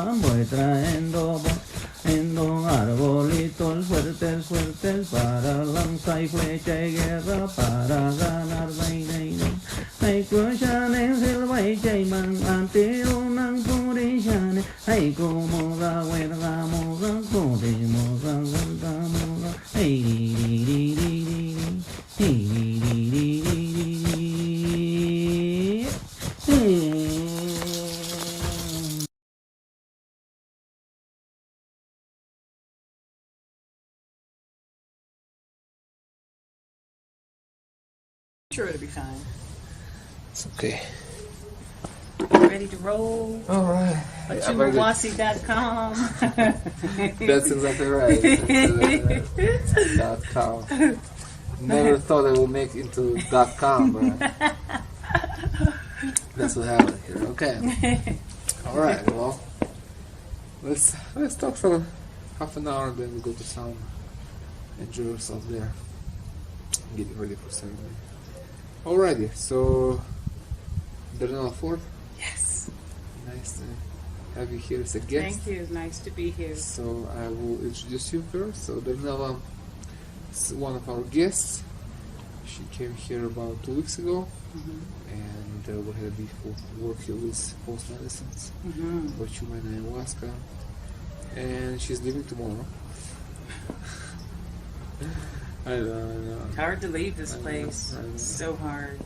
voy traendo en un arbolitos fuertes, fuertes para lanza y flecha y guerra para ganar vaina. Ay, cuchane, silva y chayman, ante unang purishane. Ay, como la huerga, moga, podemos aguantar, moga. Ay, di, di, di, di, di, di, di, di, di, di. Sure, it'll be fine. It's okay. Ready to roll? All right. HuachumaWasi.com. That's exactly right. .com. Never thought I would make it into .com, but that's what happened here. Okay. All right. Well, let's talk for half an hour, and then we go to sound. Enjoy yourself there. Getting ready for ceremony. Alrighty, so Darnella Ford. Yes. Nice to have you here as a guest. Thank you. It's nice to be here. So I will introduce you first. So Darnella is one of our guests. She came here about 2 weeks ago, and we had a beautiful work here with post medicines, Huachuma and Ayahuasca, and she's leaving tomorrow. I know. It's hard to leave this place. I know. It's so hard.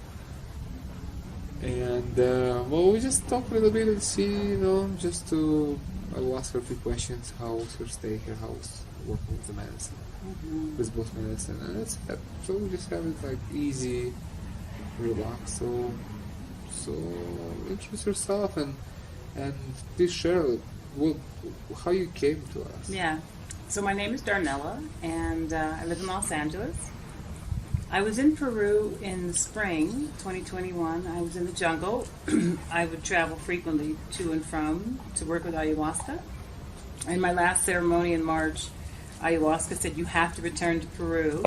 And well, we just talk a little bit and see, just to I will ask her a few questions. How was her stay here? How was working with the medicine, with both medicine, and that's it. So we just have it like easy, relax. So introduce yourself and please share how you came to us. Yeah. So my name is Darnella, and I live in Los Angeles. I was in Peru in the spring, 2021. I was in the jungle. I would travel frequently to and from to work with ayahuasca. In my last ceremony in March, ayahuasca said you have to return to Peru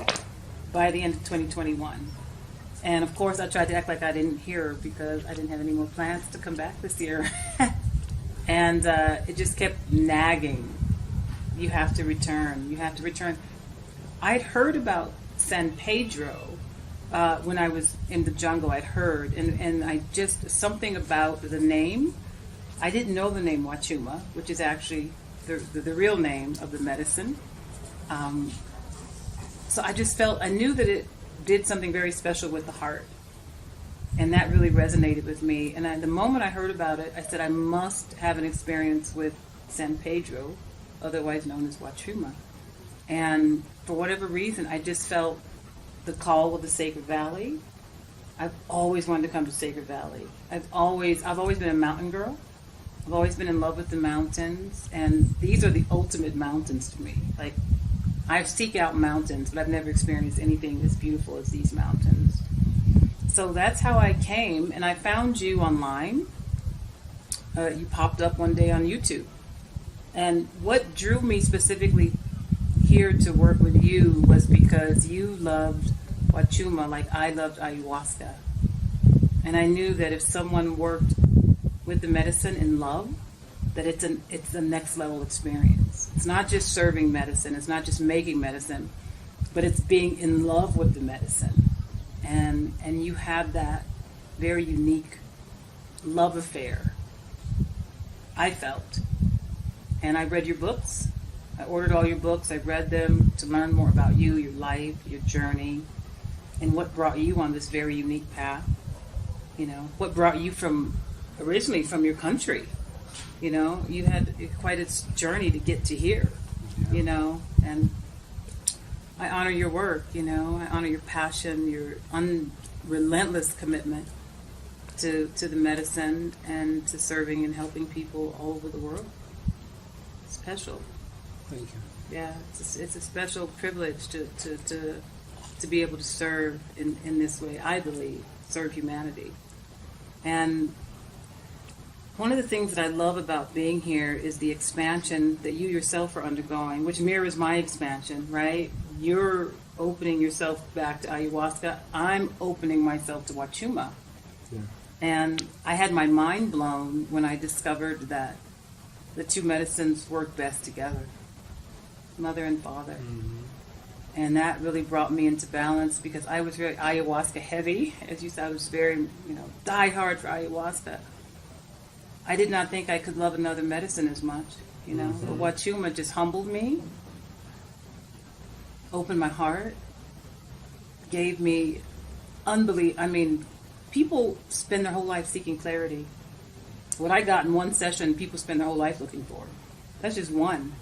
by the end of 2021. And of course, I tried to act like I didn't hear her because I didn't have any more plans to come back this year. And it just kept nagging. You have to return. You have to return. I'd heard about San Pedro when I was in the jungle. I'd heard, and I just something about the name. I didn't know the name Huachuma, which is actually the real name of the medicine. So I just felt, I knew that it did something very special with the heart, and that really resonated with me. And the moment I heard about it, I said I must have an experience with San Pedro, otherwise known as Huachuma. And for whatever reason, I just felt the call of the Sacred Valley. I've always wanted to come to Sacred Valley. I've always been a mountain girl. I've always been in love with the mountains, and these are the ultimate mountains to me. Like, I seek out mountains, but I've never experienced anything as beautiful as these mountains. So that's how I came, and I found you online. You popped up one day on YouTube. And what drew me specifically here to work with you was because you loved Huachuma like I loved ayahuasca. And I knew that if someone worked with the medicine in love, that it's the next level experience. It's not just serving medicine, it's not just making medicine, but it's being in love with the medicine. And you have that very unique love affair, I felt. And I read your books. I ordered all your books. I read them to learn more about you, your life, your journey, and what brought you on this very unique path. What brought you originally from your country. You had quite a journey to get to here, and I honor your work, I honor your passion, your relentless commitment to the medicine and to serving and helping people all over the world. Special. Thank you. Yeah, it's a special privilege to be able to serve in this way. I believe serve humanity, and one of the things that I love about being here is the expansion that you yourself are undergoing, which mirrors my expansion. Right? You're opening yourself back to ayahuasca. I'm opening myself to Huachuma. Yeah. And I had my mind blown when I discovered that the two medicines work best together, mother and father. And that really brought me into balance because I was very ayahuasca heavy. As you said, I was very, die hard for ayahuasca. I did not think I could love another medicine as much, But Huachuma just humbled me, opened my heart, gave me people spend their whole life seeking clarity. What I got in one session, people spend their whole life looking for. That's just one.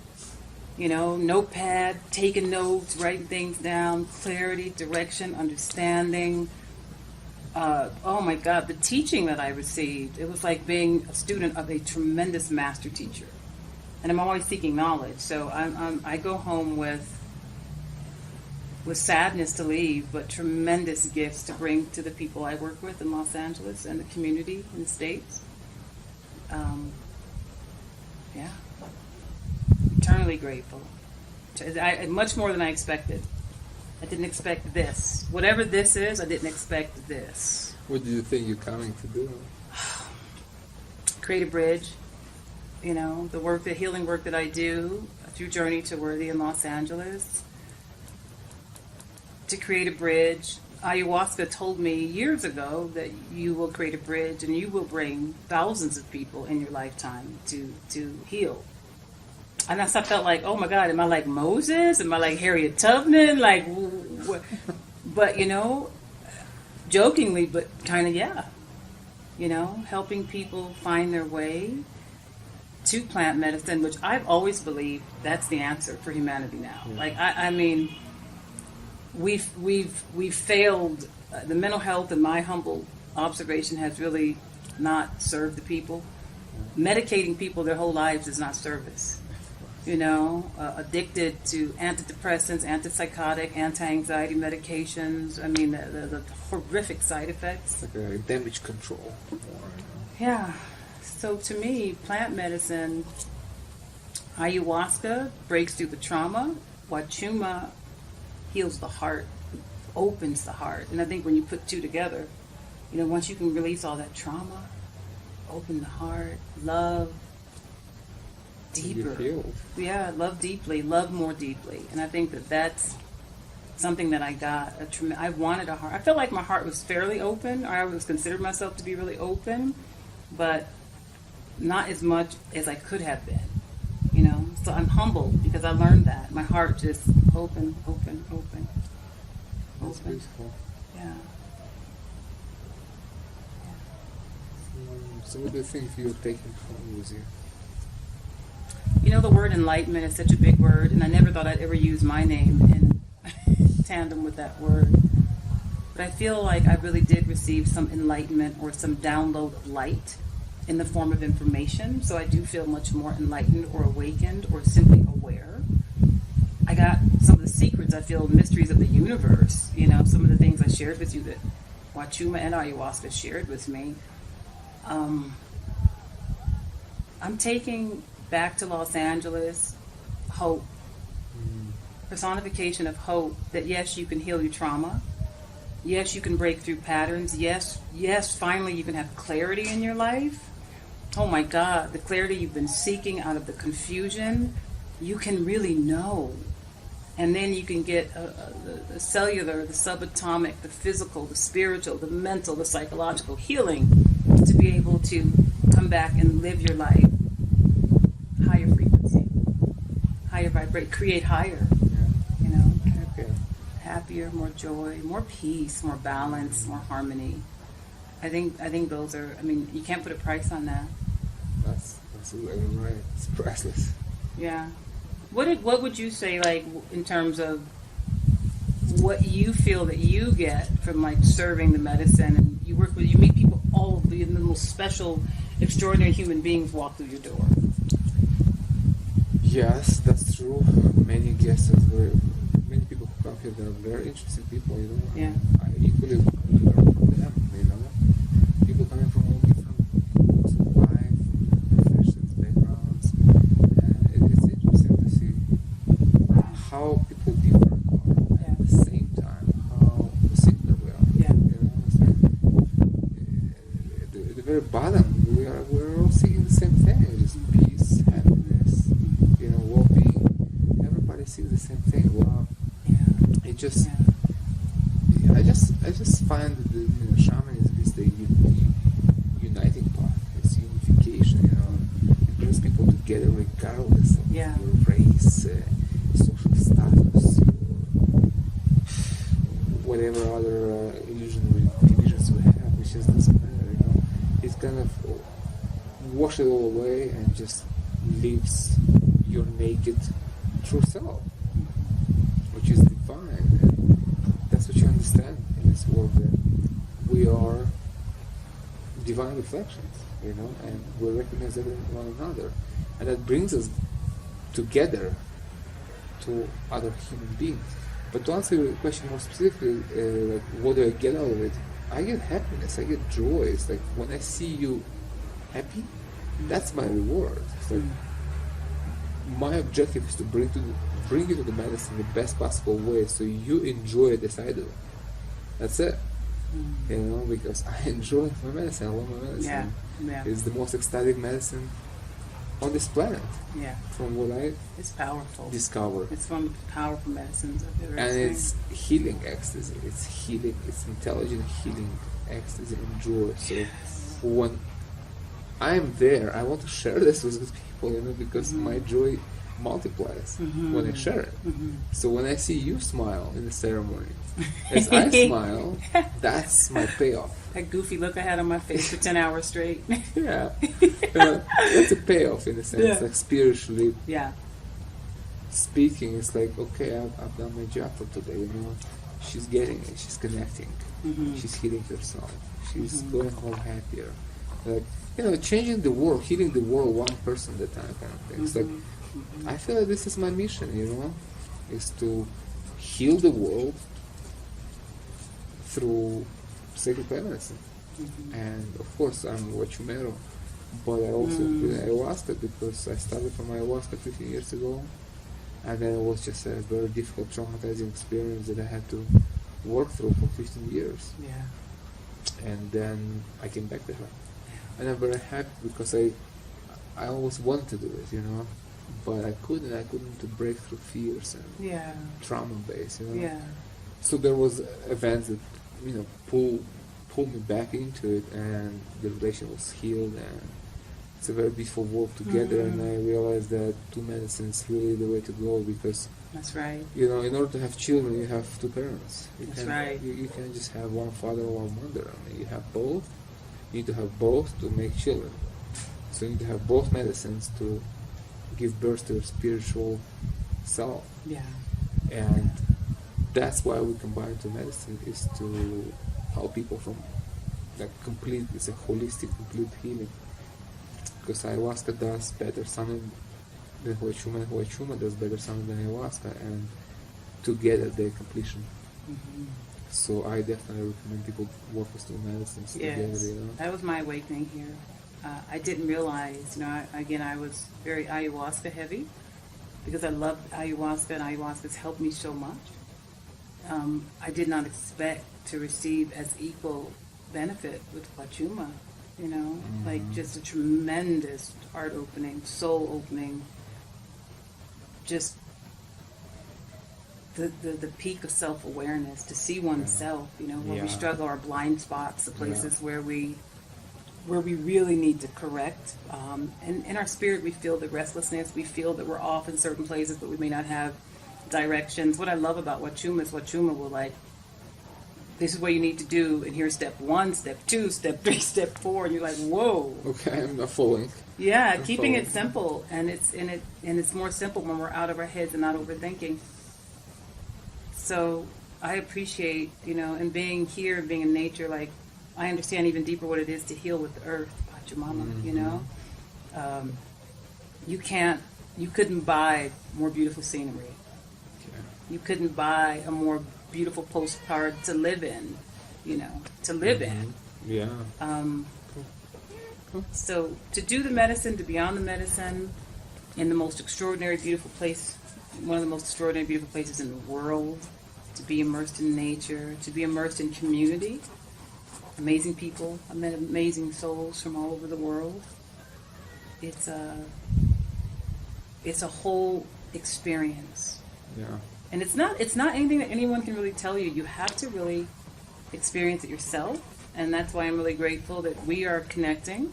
Notepad, taking notes, writing things down, clarity, direction, understanding. Oh my God, the teaching that I received, it was like being a student of a tremendous master teacher. And I'm always seeking knowledge. So I go home with sadness to leave, but tremendous gifts to bring to the people I work with in Los Angeles and the community in the States. Yeah. Eternally grateful. Much more than I expected. I didn't expect this. Whatever this is, I didn't expect this. What do you think you're coming to do? Create a bridge. The healing work that I do through Journey to Worthy in Los Angeles. To create a bridge. Ayahuasca told me years ago that you will create a bridge and you will bring thousands of people in your lifetime to heal. And I felt like, oh my God, am I like Moses? Am I like Harriet Tubman? But, jokingly, but kind of, yeah. Helping people find their way to plant medicine, which I've always believed that's the answer for humanity now. Yeah. We've failed. The mental health, in my humble observation, has really not served the people. Medicating people their whole lives is not service. Addicted to antidepressants, antipsychotic, anti-anxiety medications. The horrific side effects. Like damage control. Yeah. So to me, plant medicine, ayahuasca breaks through the trauma. Huachuma heals the heart, opens the heart. And I think when you put two together, once you can release all that trauma, open the heart, love deeper. Yeah, love deeply, love more deeply. And I think that's something that I got. I wanted a heart. I felt like my heart was fairly open, or I was considered myself to be really open, but not as much as I could have been. So I'm humbled because I learned that. My heart just open. That's beautiful. Yeah. So what do you think you're taking home with you? The word enlightenment is such a big word, and I never thought I'd ever use my name in tandem with that word. But I feel like I really did receive some enlightenment or some download of light in the form of information. So I do feel much more enlightened or awakened or simply aware. I got some of the secrets, I feel, mysteries of the universe. Some of the things I shared with you that Huachuma and Ayahuasca shared with me. I'm taking back to Los Angeles hope, personification of hope that yes, you can heal your trauma. Yes, you can break through patterns. Yes, finally you can have clarity in your life. Oh my God, the clarity you've been seeking out of the confusion, you can really know. And then you can get the cellular, the subatomic, the physical, the spiritual, the mental, the psychological healing to be able to come back and live your life higher frequency, higher vibrate, create higher, happier, more joy, more peace, more balance, more harmony. I think those are, you can't put a price on that. That's right. It's priceless. Yeah. What would you say, like, in terms of what you feel that you get from, like, serving the medicine, and you meet people, all the little special, extraordinary human beings walk through your door? Yes, that's true. Many guests many people who come here, they're very interesting people, Yeah. I equally learn from them, People coming from all different walks of life, professions, backgrounds. It's interesting to see how people differ are at the same time, how similar we are. Yeah. At the very bottom, we're all seeking the same thing, just peace, happiness. just, Yeah. I just find that the shamanism is the uniting part. It's unification. It brings people together regardless of Yeah. your race, social status, whatever other illusionary divisions we have. It just doesn't matter. It kind of wash it all away and just leaves your naked true self, which is divine. And that's what you understand in this world, that we are divine reflections, and we recognize one another, and that brings us together to other human beings. But to answer your question more specifically, like what do I get out of it? I get happiness, I get joy. It's like when I see you happy, that's my reward. It's like my objective is to bring you to the medicine the best possible way, so you enjoy it as I do. That's it. Because I enjoy my medicine. I love my medicine. Yeah. It's the most ecstatic medicine on this planet. Yeah. From what I It's powerful. discover. It's one of the powerful medicines I've ever And seen. it's healing ecstasy. It's healing. It's intelligent healing ecstasy and joy. So when I'm there, I want to share this with people, because my joy multiplies when I share it. So when I see you smile in the ceremony, as I smile, that's my payoff. That goofy look I had on my face for 10 hours straight. Yeah, that's a payoff in a sense. Yeah. Like spiritually Yeah. speaking, it's like, okay, I've done my job for today. She's getting it. She's connecting. She's healing herself. She's going home happier. Like, changing the world, healing the world one person at a time, kind of thing. It's like, I feel like this is my mission, is to heal the world through sacred plant medicine. And of course, I'm Huachumero, but I also do ayahuasca because I started from ayahuasca 15 years ago, and then it was just a very difficult, traumatizing experience that I had to work through for 15 years. Yeah. And then I came back to her. And I'm very happy because I always wanted to do it, but I couldn't to break through fears and Yeah. trauma base, Yeah. So there was events that, pull me back into it, and the relation was healed, and it's a very beautiful work together, and I realized that two medicines is really the way to go, because That's right. in order to have children, you have two parents. That's right. You can't just have one father or one mother. You have both. You need to have both to make children. So you need to have both medicines to give birth to your spiritual self. Yeah. And that's why we combine two medicine, is to help people from it's a holistic, complete healing. Because ayahuasca does better sounding than Huachuma, and Huachuma does better sounding than ayahuasca, and together they're completion. So I definitely recommend people work with two medicines together. Yes. That was my awakening here. I didn't realize, I was very ayahuasca heavy because I loved ayahuasca, and ayahuasca's helped me so much. I did not expect to receive as equal benefit with Huachuma, like just a tremendous heart opening, soul opening, just the peak of self-awareness, to see oneself, where we struggle, our blind spots, the places where we really need to correct. And in our spirit, we feel the restlessness, we feel that we're off in certain places, but we may not have directions. What I love about Huachuma is Huachuma will this is what you need to do, and here's step 1, step 2, step 3, step 4, and you're like, whoa. Okay, I'm not following. Yeah, I'm keeping following. it simple, and it's more simple when we're out of our heads and not overthinking. So I appreciate, and being here, being in nature, I understand even deeper what it is to heal with the earth, Pachamama, you couldn't buy more beautiful scenery. Okay. You couldn't buy a more beautiful postcard to live in, in. Yeah. So to do the medicine, to be on the medicine, in the most extraordinary, beautiful place, one of the most extraordinary, beautiful places in the world, to be immersed in nature, to be immersed in community, amazing people. I met amazing souls from all over the world. It's a whole experience. Yeah. And it's not anything that anyone can really tell you. You have to really experience it yourself. And that's why I'm really grateful that we are connecting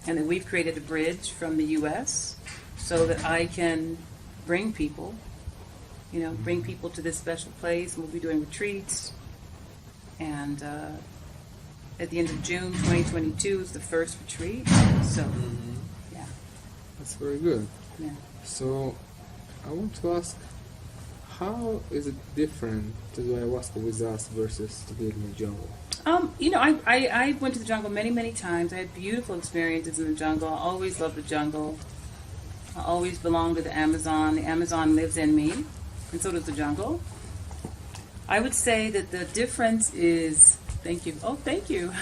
and that we've created a bridge from the U.S. so that I can bring people, bring people to this special place. We'll be doing retreats. And at the end of June 2022 is the first retreat. So, yeah. That's very good. Yeah. So, I want to ask, how is it different to do ayahuasca with us versus to do it in the jungle? I went to the jungle many, many times. I had beautiful experiences in the jungle. I always loved the jungle. I always belonged to the Amazon. The Amazon lives in me, and so does the jungle. I would say that the difference is... Thank you. Oh, thank you.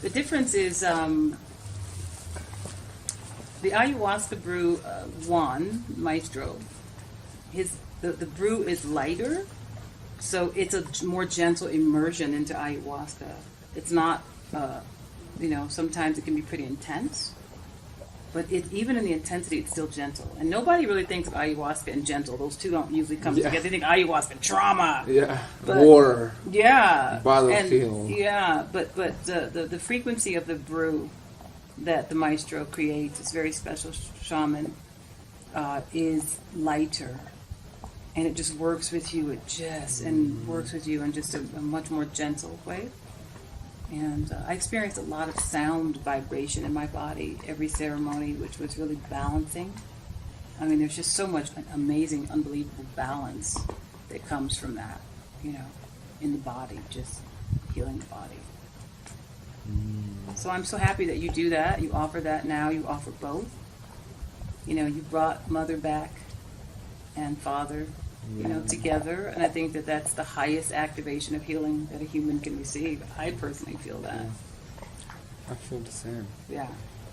The difference is the Ayahuasca brew Juan, Maestro, the brew is lighter, so it's a more gentle immersion into ayahuasca. It's not, sometimes it can be pretty intense, but even in the intensity, it's still gentle. And nobody really thinks of ayahuasca and gentle. Those two don't usually come together. They think ayahuasca, trauma. Yeah, but, war. Yeah. Battlefield. Yeah, but the frequency of the brew that the maestro creates, this very special shaman, is lighter. And it just works with you. Works with you in just a much more gentle way. And I experienced a lot of sound vibration in my body every ceremony, which was really balancing. I mean, there's just so much amazing, unbelievable balance that comes from that, in the body, just healing the body. So I'm so happy that you do that. You offer that now. You offer both. You brought mother back and father, together. And I think that that's the highest activation of healing that a human can receive. I personally feel that. I feel the same. Yeah.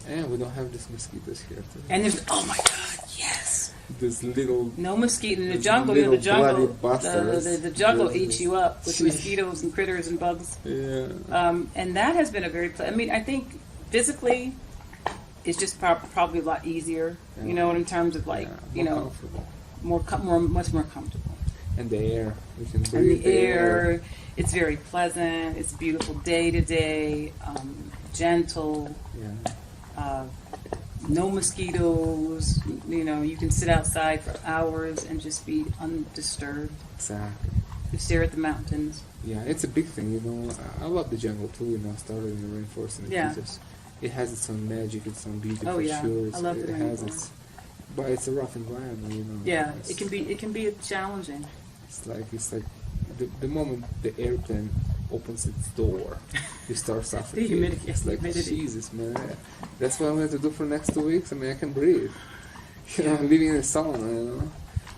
And we don't have these mosquitoes here today. And there's, oh my God, yes. This little... No mosquito in the jungle. The jungle eats you up with mosquitoes and critters and bugs. Yeah. And that has been a very... I think physically, it's just probably a lot easier. Yeah. In terms of comfortable. Much more comfortable. And the air, we can breathe. And the air, it's very pleasant. It's beautiful day to day, gentle. Yeah. No mosquitoes. You can sit outside for hours and just be undisturbed. Exactly. You stare at the mountains. Yeah, it's a big thing. I love the jungle too. I started in the rainforest, and it has its own magic, its own beauty for sure. I love the rainforest. But it's a rough environment, Yeah, it can be challenging. It's like the moment the airplane opens its door, you start suffering. The humidity. It's like Jesus, man. That's what I'm going to do for the next 2 weeks. I mean, I can breathe. Living in a sauna,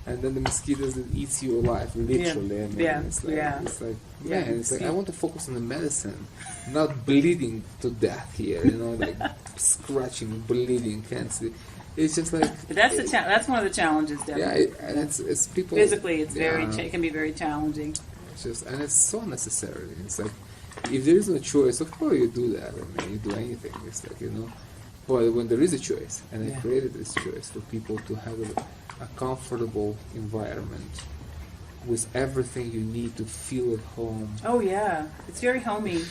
and then the mosquitoes that eats you alive, literally. Yeah. I mean, Yeah. It's like, Yeah. It's like I want to focus on the medicine, not bleeding to death here. Like scratching, bleeding, can't see. It's just like But that's one of the challenges, definitely. Yeah, it's people Physically, it's it can be very challenging. It's just, and it's so necessary. It's like if there is no choice, of course you do that. I mean, you do anything. It's like but when there is a choice, and I created this choice for people to have a comfortable environment with everything you need to feel at home. Oh yeah, it's very homey.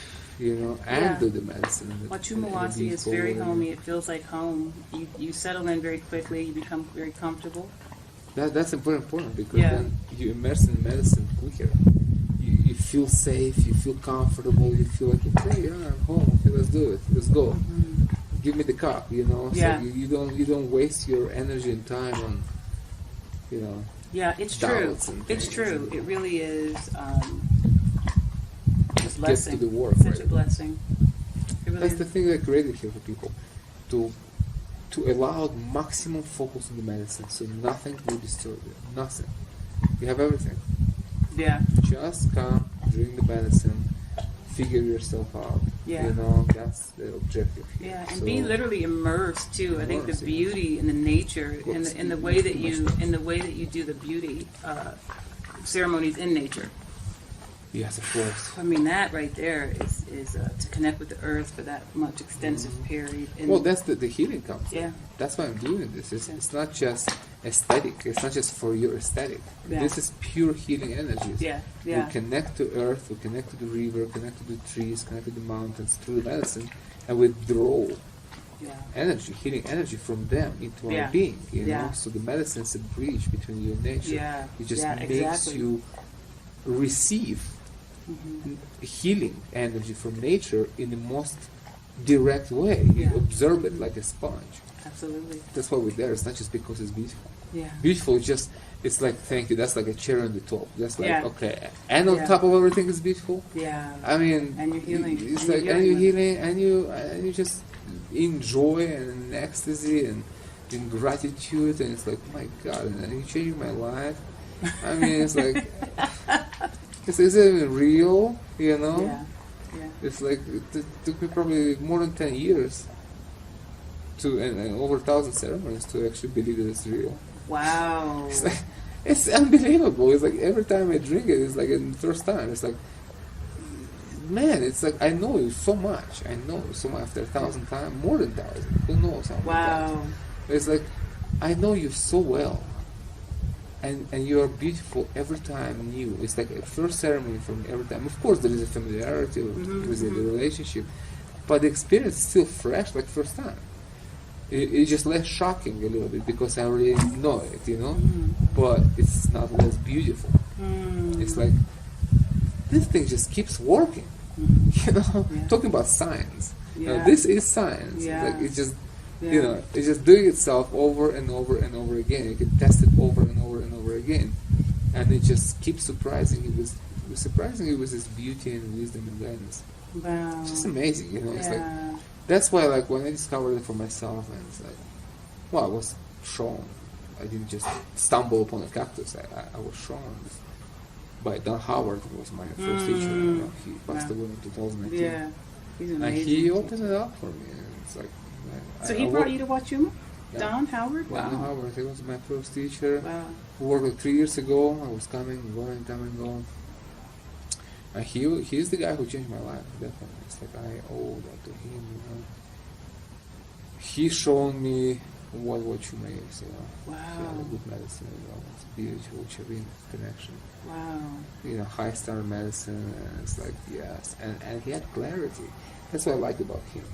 And do the medicine. Huachuma Wasi is very homey. It feels like home. You settle in very quickly. You become very comfortable. That's important because then you immerse in medicine quicker. You feel safe. You feel comfortable. You feel like, okay, I'm home. Okay, let's do it. Let's go. Mm-hmm. Give me the cup. Yeah. So you don't waste your energy and time on. Yeah, it's true. It's true. It really is. Blessing. Get to the work. Such a blessing. That's the thing that I created here for people, to allow maximum focus on the medicine, so nothing will disturb you. Nothing. You have everything. Yeah. Just come, drink the medicine, figure yourself out. Yeah. That's the objective here. Yeah, and be literally immersed too. I think the beauty in the nature, in the way that you do the beauty ceremonies in nature. Yes, of course. I mean, that right there is to connect with the earth for that much extensive period. Well, that's the healing comes. Yeah. That's why I'm doing this. It's not just aesthetic. It's not just for your aesthetic. Yeah. This is pure healing energies. Yeah, yeah. We connect to earth, we connect to the river, connect to the trees, connect to the mountains through the medicine, and we draw energy, healing energy from them into our being. You know, so the medicine is a bridge between you and nature. Yeah. It just makes exactly. you receive healing energy from nature in the most direct way. You observe it like a sponge. Absolutely. That's why we're there. It's not just because it's beautiful. Yeah. Beautiful is just, it's like, thank you, that's like a cherry on the top. That's like, okay. And on Yeah. top of everything is beautiful. Yeah. I mean, And you're healing. It's And like, you're and you're healing. healing, and you just enjoy and in ecstasy and in gratitude, and it's like, my God, and then you changed my life. I mean, it's like, is it even real? You know? Yeah. Yeah. It's like, it took me probably more than 10 years and over 1,000 ceremonies to actually believe that it's real. Wow. It's like, it's unbelievable. It's like every time I drink it, it's like the first time. It's like, man, it's like I know you so much. I know you so much after 1,000 times, more than 1,000. Who knows how many Wow. times? It's like I know you so well, and you are beautiful every time new. It's like a first ceremony for me every time. Of course, there is a familiarity, there is a relationship, but the experience is still fresh, like first time. It's just less shocking a little bit because I already know it, you know. But it's not less beautiful. It's like this thing just keeps working, you know. Yeah. Talking about science, Yeah. This is science. Yeah. Like it's just, Yeah. you know, it's just doing itself over and over and over again. You can test it over and over and over again, and it just keeps surprising you with its beauty and wisdom and guidance. Wow. It's just amazing, you know. It's like Yeah. that's why, like, when I discovered it for myself, and it's like, well, I was shown. I didn't just stumble upon a cactus. I was shown by Don Howard, who was my first teacher. You know, he passed away in 2019. Yeah. He's And amazing. he opened it up for me. And it's like, So he brought you to Huachuma? Don Howard? Don Wow. Howard, he was my first teacher. Wow. Who worked like 3 years ago. I was coming, going, coming, going. And he's the guy who changed my life, definitely. It's like I owe that to him, you know. He showed me what Huachuma is, you know. Wow. He had a good medicine, you know. It's beautiful Cherine connection. Wow. You know, high star medicine, and it's like, yes. And he had clarity. That's what I liked about him.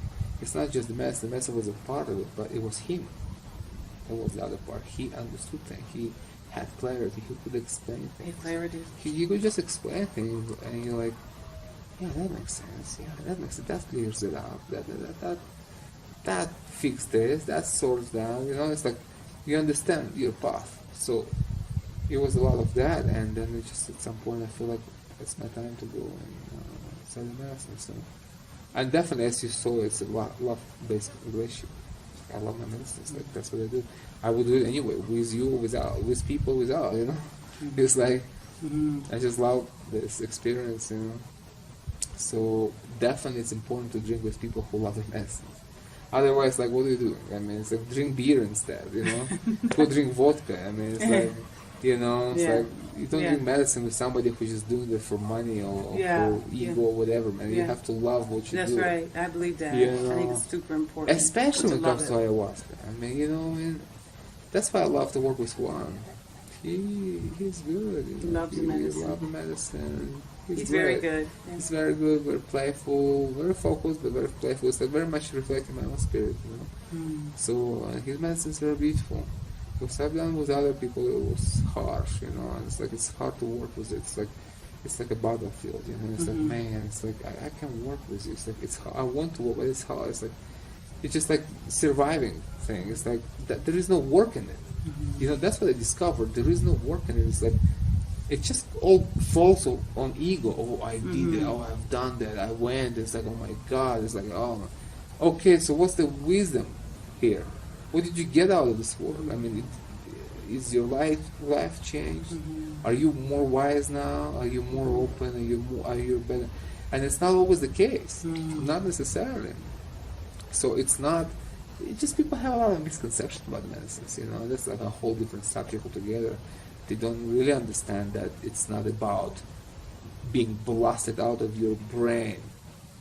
It's not just the medicine was a part of it, but it was him. That was the other part. He understood things. He had clarity. He could explain Hey, things. clarity. He could just explain things, and you're like, yeah, that makes sense. Yeah, that makes sense. That clears it up. That fixed this. That sorts that. You know, it's like you understand your path. So it was a lot of that, and then it just at some point I feel like it's my time to go and study medicine. So, and definitely, as you saw, it's a love-based relationship. I love my medicines. Like that's what I do. I would do it anyway, with you, without, with people, without. You know, it's like I just love this experience. You know, so definitely it's important to drink with people who love their medicines. Otherwise, like, what do you do? I mean, it's like drink beer instead. You know, go drink vodka. I mean, it's like, you know, it's like you don't drink medicine with somebody who's just doing it for money or for ego or whatever, man. You have to love what you do. That's right. I believe that. You I think know, it's super important. especially when it love comes to ayahuasca. I mean, you know, and that's why I love to work with Juan. He's good. You He know. loves the medicine. He loves the medicine. He's very good. Yeah. He's very good, very playful, very focused, but very playful. It's like very much reflecting my own spirit, you know. So his medicine is very beautiful. Because I've done with other people, it was harsh, you know. And it's like it's hard to work with it. It's like a battlefield, you know. It's like, man, it's like I can work with you. It's like it's hard. I want to work, but it's hard. It's like it's just like surviving thing. It's like that there is no work in it. You know, that's what I discovered. There is no work in it. It's like it just all falls on ego. Oh, I did it. Oh, I've done that. I went. It's like, oh my God. It's like, oh, okay. So what's the wisdom here? What did you get out of this world? I mean, is your life changed? Are you more wise now? Are you more open? Are you better? And it's not always the case. Not necessarily. So it's not. It just people have a lot of misconceptions about medicines. You know, that's like a whole different subject altogether. They don't really understand that it's not about being blasted out of your brain.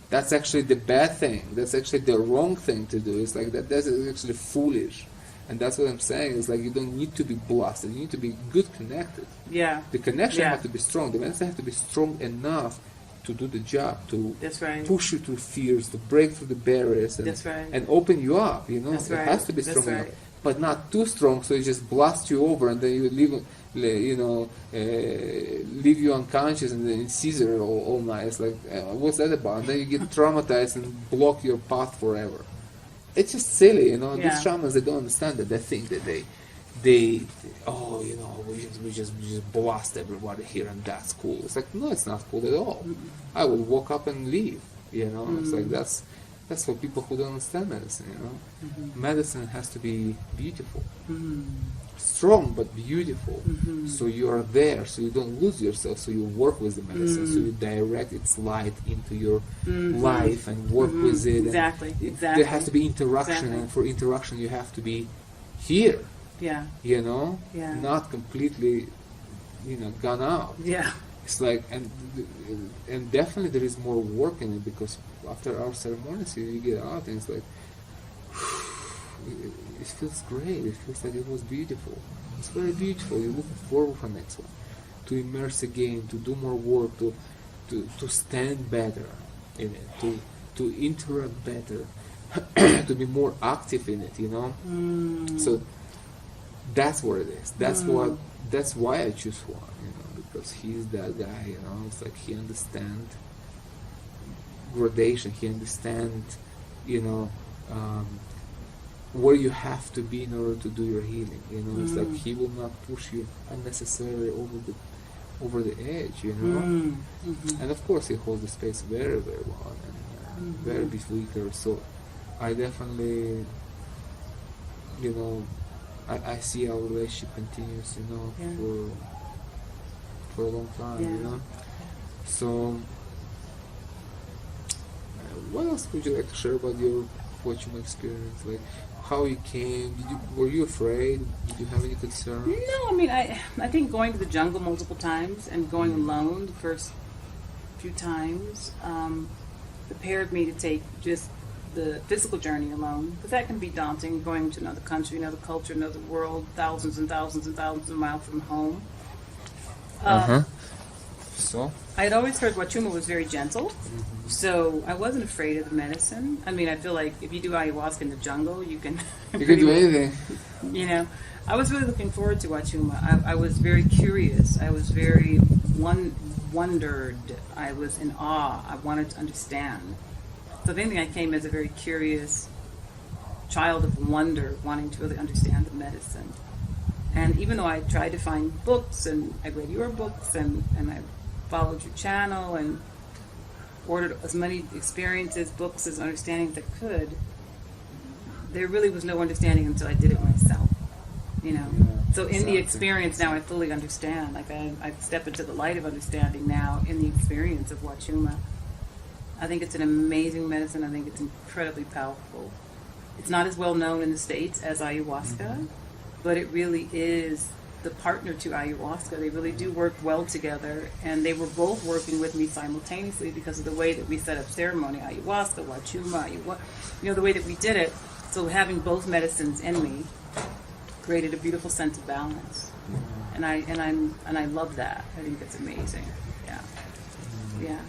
That's actually the bad thing. That's actually the wrong thing to do. It's like that's actually foolish. And that's what I'm saying, is like you don't need to be blasted, you need to be good connected. Yeah. The connection Yeah. has to be strong. The medicine has to be strong enough to do the job, to That's right. push you through fears, to break through the barriers, and, That's right. and open you up. You know, That's it right. has to be That's strong enough, right. but not too strong, so it just blasts you over, and then you leave, leave you unconscious and then in Caesar all night. It's like, what's that about? And then you get traumatized and block your path forever. It's just silly, you know. Yeah. These shamans, they don't understand that. They think that they we just blast everybody here and that's cool. It's like, no, it's not cool at all. I would walk up and leave, you know. It's like that's for people who don't understand medicine, you know. Medicine has to be beautiful, strong but beautiful. So you are there, so you don't lose yourself. So you work with the medicine, so you direct its light into your life and work with it. Exactly. And Exactly. there has to be interaction, Exactly. and for interaction you have to be here. Yeah. You know, Yeah. not completely, gone out. Yeah. It's like, and definitely there is more work in it, because after our ceremonies you get out and it's like, it feels great. It feels like it was beautiful. It's very beautiful. You're looking forward for the next one, to immerse again, to do more work, to stand better in it, to interact better, to be more active in it. You know, so. That's what it is. That's why I choose Juan, because he's that guy, It's like he understands gradation. He understands, where you have to be in order to do your healing. It's like he will not push you unnecessarily over the edge. And of course he holds the space very, very well and very beautiful. So I definitely, I see our relationship continues, for a long time, So, what else would you like to share about your Huachuma experience? Like, how you came? Were you afraid? Did you have any concerns? No, I mean, I think going to the jungle multiple times and going alone the first few times prepared me to take just the physical journey alone, because that can be daunting, going to another country, another culture, another world, thousands and thousands and thousands of miles from home. So? I had always heard Huachuma was very gentle, so I wasn't afraid of the medicine. I mean, I feel like if you do ayahuasca in the jungle, you can... You can do anything. I was really looking forward to Huachuma. I was very curious. I was very wondered. I was in awe. I wanted to understand. So if anything, I came as a very curious child of wonder, wanting to really understand the medicine. And even though I tried to find books, and I read your books, and I followed your channel, and ordered as many experiences, books, as understanding as I could, there really was no understanding until I did it myself. So in the experience now, I fully understand. Like I step into the light of understanding now in the experience of Huachuma. I think it's an amazing medicine. I think it's incredibly powerful. It's not as well known in the States as ayahuasca, but it really is the partner to ayahuasca. They really do work well together, and they were both working with me simultaneously because of the way that we set up ceremony, ayahuasca, Huachuma, the way that we did it. So having both medicines in me created a beautiful sense of balance, and I love that. I think it's amazing. Yeah.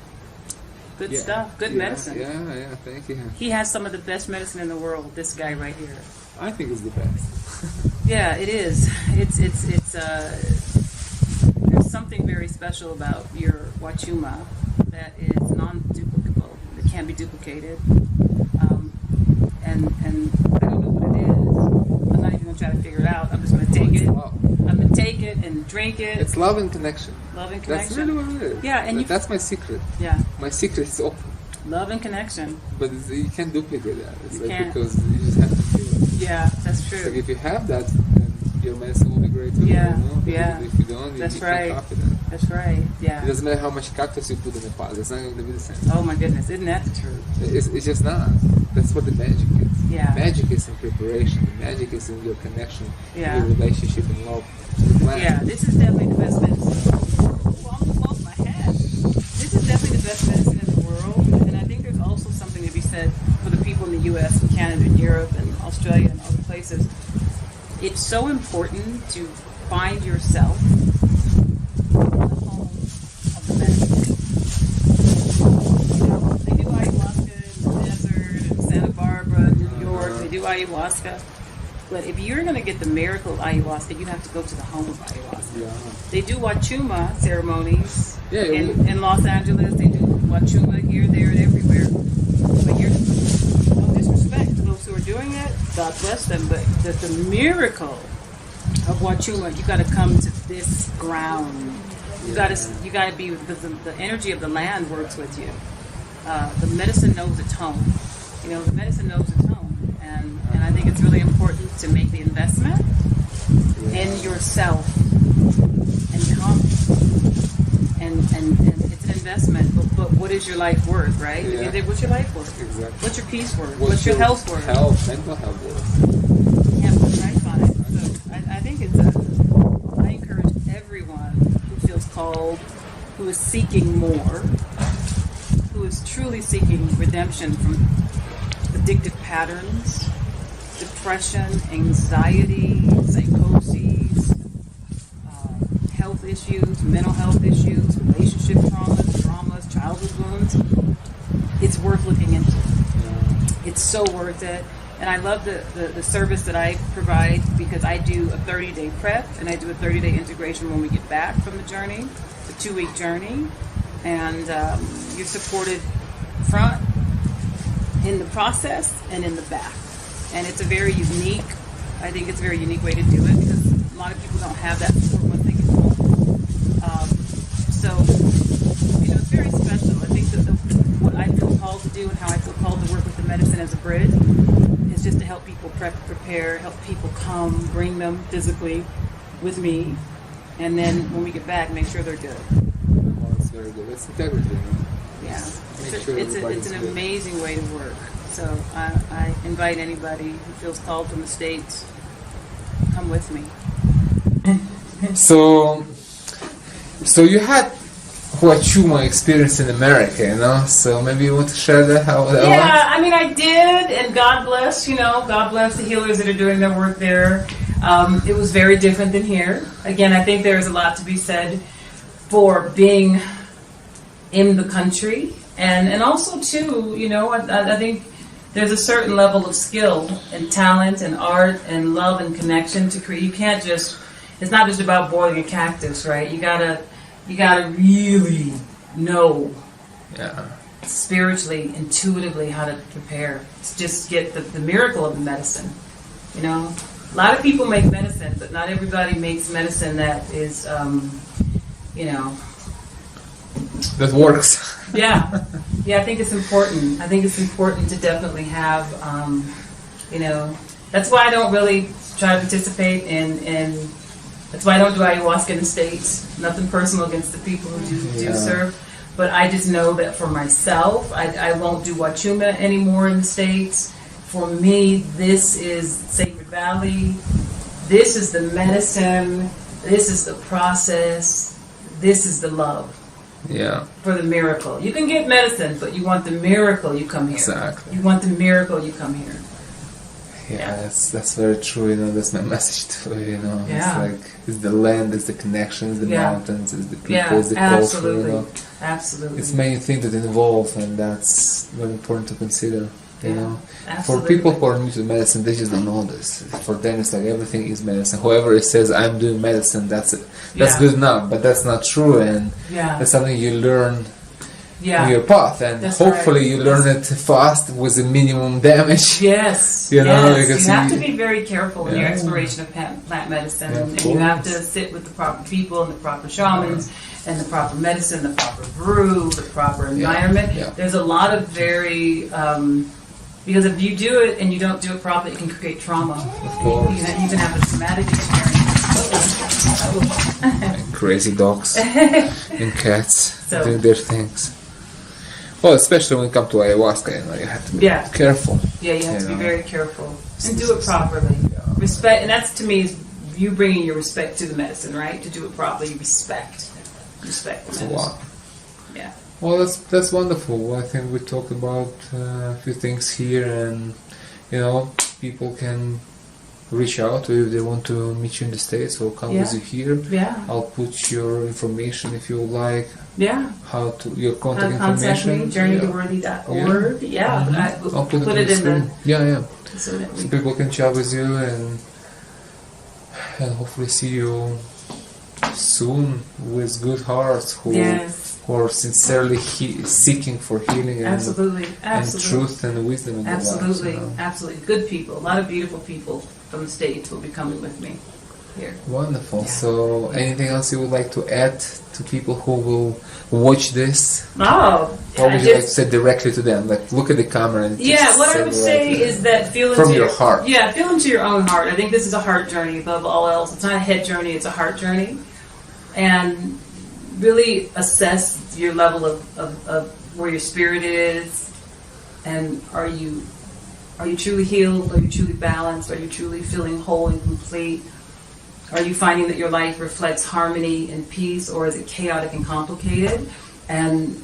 Good stuff. Good medicine. Yeah, thank you. He has some of the best medicine in the world. This guy right here. I think it's the best. Yeah, it is. It's there's something very special about your Huachuma that is non-duplicable. It can't be duplicated. And I don't know what it is. I'm not even gonna try to figure it out. I'm just gonna take it. I'm gonna take it and drink it. It's love and connection. Love and connection. That's really what it is. Yeah, and that's my secret. Yeah. My secret is open. Love and connection. But you can't duplicate that. It's You like can't. because you just have to feel it. Yeah, that's true. Like if you have that, then your medicine will be great too. Yeah, But yeah. If you don't, That's you right. can't copy that. That's right. Yeah. It doesn't matter how much cactus you put in the pot. It's not going to be the same. Oh my goodness, isn't that the truth? It's just not. That's what the magic is. Yeah. Magic is in preparation. The magic is in your connection, Yeah. your relationship and love to the planet. Yeah, this is definitely the best medicine. Oh, I almost lost my head. This is definitely the best medicine in the world, and I think there's also something to be said for the people in the U.S. and Canada and Europe and Australia and other places it's so important to find yourself in the home of the medicine. You know, they do ayahuasca in the desert, in Santa Barbara, New York. They do ayahuasca. But if you're going to get the miracle of ayahuasca, you have to go to the home of ayahuasca. Yeah. They do Huachuma ceremonies Yeah, in Los Angeles. They do Huachuma here, there, and everywhere. But you're no disrespect to those who are doing it. God bless them. But the miracle of Huachuma, you got to come to this ground. You got to be the energy of the land works with you. The medicine knows its home. You know, the medicine knows its home, and I think it's really important to make the investment in yourself and come. And it's an investment, but what is your life worth, right? Yeah. What's your life worth? Exactly. What's your peace worth? What's your health worth? Mental health worth. Yeah, put a price on it. So I think I encourage everyone who feels called, who is seeking more, who is truly seeking redemption from addictive patterns, depression, anxiety, psychoses, health issues, mental health issues, relationship traumas, childhood wounds. It's worth looking into. It's so worth it. And I love the service that I provide because I do a 30-day prep and I do a 30-day integration when we get back from the journey, the 2-week journey. And you're supported front, in the process, and in the back. And it's a very unique, I think it's a very unique way to do it because a lot of people don't have that support once they get home. So, you know, it's very special. I think that what I feel called to do and how I feel called to work with the medicine as a bridge is just to help people prepare, help people come, bring them physically with me, and then when we get back, make sure they're good. Oh, that's very good. That's integrity. Yeah, Sure it's an amazing way to work. So I invite anybody who feels called from the States, come with me. So you had Huachuma experience in America, you know? So maybe you want to share that, how that went? Yeah, I mean, I did, and God bless, God bless the healers that are doing their work there. It was very different than here. Again, I think there's a lot to be said for being in the country, and also, too, I think there's a certain level of skill and talent and art and love and connection to create. You can't just, it's not just about boiling a cactus, right? You gotta really know spiritually, intuitively how to prepare to just get the miracle of the medicine. A lot of people make medicine, but not everybody makes medicine that is, that works. Yeah, I think it's important. I think it's important to definitely have, that's why I don't really try to participate in that's why I don't do ayahuasca in the States. Nothing personal against the people who do serve. But I just know that for myself, I won't do Huachuma anymore in the States. For me, this is Sacred Valley. This is the medicine. This is the process. This is the love. Yeah. For the miracle. You can get medicine, but you want the miracle, you come here. Exactly. You want the miracle, you come here. Yeah, that's very true. That's my message too. Yeah. It's the land, it's the connections, the mountains, it's the people, it's the absolutely. culture. Absolutely. It's many things that involve, and that's very important to consider. For Absolutely. people who are new to medicine, they just don't know this. For them, it's like everything is medicine. Whoever it says I'm doing medicine, that's it. That's good enough, but that's not true, and that's something you learn. On your path, and that's hopefully right. you learn it fast with the minimum damage. Yes, because you have to be very careful in your exploration of plant medicine, and you have to sit with the proper people and the proper shamans and the proper medicine, the proper brew, the proper environment. There's a lot of very because if you do it and you don't do it properly, it can create trauma. Of course, you can have a traumatic experience. Crazy dogs and cats doing their things. Well, especially when it comes to ayahuasca, you have to be careful. Yeah, you have to be very careful and do it properly. Respect, and that's to me is you bringing your respect to the medicine, right? To do it properly, respect the medicine. Wow. Yeah. Well, that's wonderful. I think we talked about a few things here, and people can reach out to you if they want to meet you in the States or come Yeah. visit here. Yeah. I'll put your information if you would like. Yeah. How to your contact Contact me, information. journeytoworthy.org. Yeah. I'll put it on it the in screen. Yeah. the so that So we, people can chat with you and hopefully see you soon with good hearts who yes. are sincerely seeking for healing and Absolutely. truth and wisdom in their lives. Absolutely. You know? Absolutely. Good people. A lot of beautiful people from the States will be coming with me here. Wonderful. Yeah. So, anything else you would like to add to people who will watch this? Oh, What would you like to say directly to them? Like, look at the camera and yeah, just what I would say directly. is that feel From into your heart. Yeah, feel into your own heart. I think this is a heart journey above all else. It's not a head journey, it's a heart journey. And really assess your level of where your spirit is, and are you truly healed? Are you truly balanced? Are you truly feeling whole and complete? Are you finding that your life reflects harmony and peace, or is it chaotic and complicated? And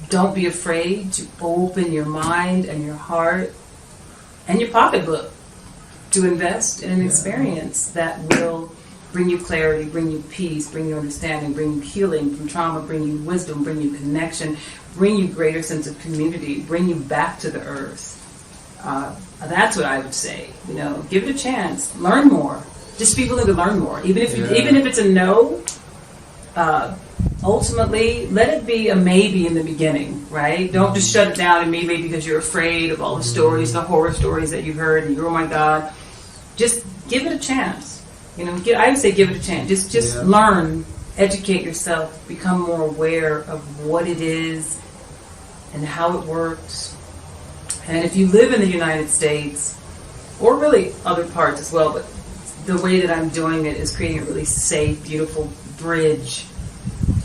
don't be afraid to open your mind and your heart and your pocketbook to invest in an experience that will bring you clarity, bring you peace, bring you understanding, bring you healing from trauma, bring you wisdom, bring you connection, bring you greater sense of community, bring you back to the earth. That's what I would say. You know, give it a chance, learn more. Just be willing to learn more, even if it's a no. Ultimately, let it be a maybe in the beginning, right? Don't just shut it down immediately because you're afraid of all the stories, the horror stories that you've heard, and you're, oh my God. Just give it a chance. You know, I would say give it a chance. Just learn, educate yourself, become more aware of what it is and how it works. And if you live in the United States, or really other parts as well, but the way that I'm doing it is creating a really safe, beautiful bridge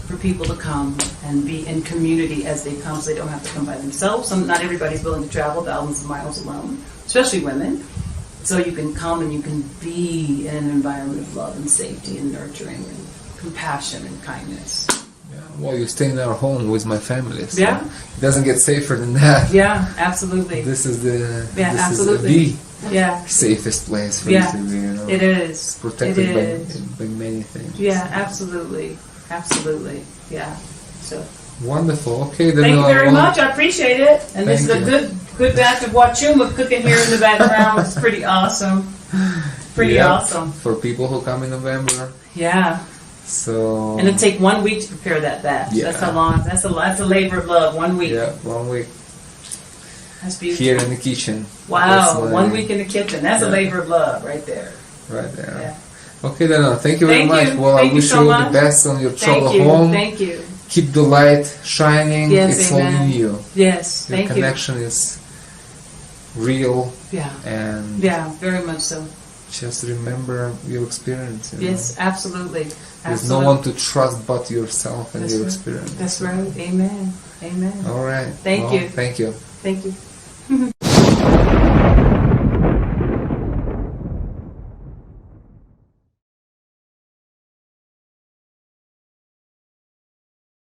for people to come and be in community as they come, so they don't have to come by themselves. Not everybody's willing to travel thousands of miles alone, especially women. So you can come and you can be in an environment of love and safety and nurturing and compassion and kindness. Yeah. Well, you stay in our home with my family. So Yeah. it doesn't get safer than that. Yeah, absolutely. This is the absolutely. is Yeah, the safest place for Yeah. you to be. You know, it is. protected It is. by many things. Yeah, absolutely. Absolutely. Yeah. So Wonderful. Okay, then thank you very much. I appreciate it. And this is Thank a good batch of Huachuma cooking here in the background. It's pretty awesome. Pretty awesome. For people who come in November. Yeah. So And it'll take 1 week to prepare that batch. Yeah. That's how long. That's a labor of love. 1 week. yeah, 1 week That's beautiful. here in the kitchen. Wow. That's my- 1 week in the kitchen. That's a Yeah. labor of love right there. Right there. Yeah. Okay, then. Thank you very Thank much. you. Well, Thank I you wish so you much. the best on your travel Thank you. home. Thank you. Keep the light shining. Yes, It's all amen. in you. Yes. Your Thank you. connection is real, Yeah. and Yeah. Very much so. just remember your experience. You Yes. know? Absolutely. There's Absolutely. no one to trust but yourself and That's your right. experience. That's right. Amen. Amen. All right. Thank you. Thank you. Thank you.